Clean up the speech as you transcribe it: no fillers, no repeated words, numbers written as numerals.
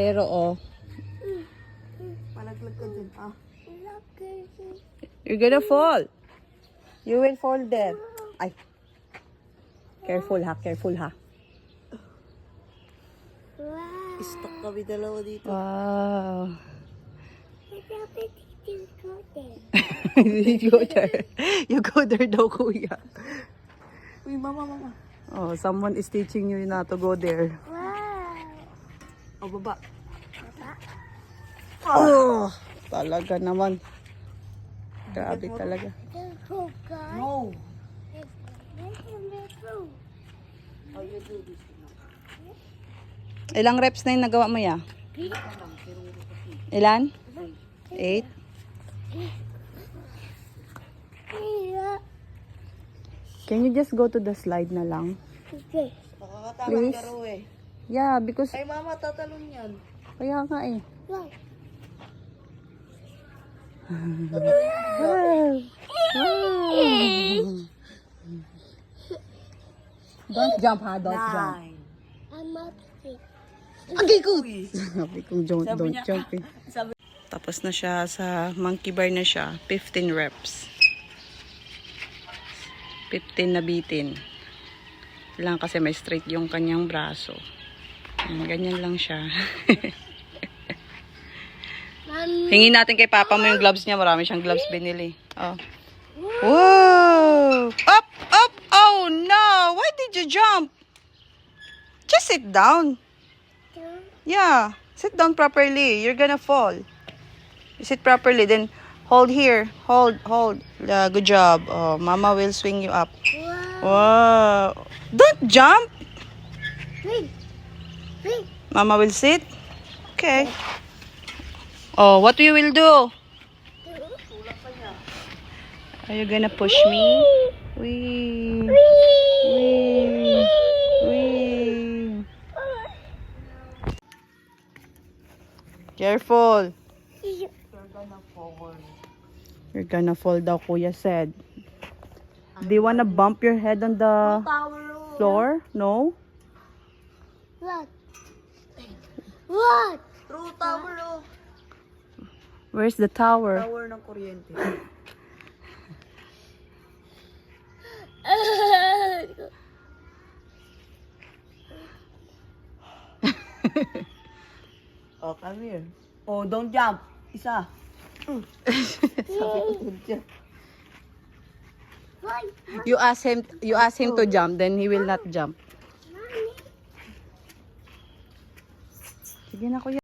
Pero oh. Palaglag ka dun, ah. You're gonna fall. You will fall there. Ay. Careful ha, careful ha. Stuck kami dalawa dito. Wow. You go there. You go there daw, kuya. Uy, mama. Oh, someone is teaching you not to go there. O, baba. Oh, talaga naman. Grabe talaga. No. Oh, you do this. Ilang reps na yung nagawa mo ya? Ilan? 8? Can you just go to the slide na lang? Makakatakot ka raw eh. Yeah, because... Ay, mama, tatalon yan. Kaya nga eh. Don't jump ha, don't jump. 9. Okay, good. Sabi kong don't Sabi niya, jump eh. Tapos na siya sa monkey bar na siya. 15 reps. 15 na bitin. Lang kasi may straight yung kanyang braso. Ganyan lang siya. Hingin natin kay Papa mo yung gloves niya. Marami siyang gloves binili. Oh. Whoa! Up! Up! Oh no! Why did you jump? Just sit down. Yeah. Sit down properly. You're gonna fall. You sit properly. Then hold here. Hold. Good job. Oh, Mama will swing you up. Wow. Don't jump. Mama will sit. Okay. Oh, what you will do? Are you gonna push me? Wee. Wee. Wee. Careful. You're gonna fall daw, Kuya said. Do you wanna bump your head on the floor? No? What? True tower, oh. Where's the tower? Tower ng kuryente. Oh, come here. Oh, don't jump. Isa. Sabi ko, don't jump. You ask him to jump, then he will not jump. Sige na, Kuya.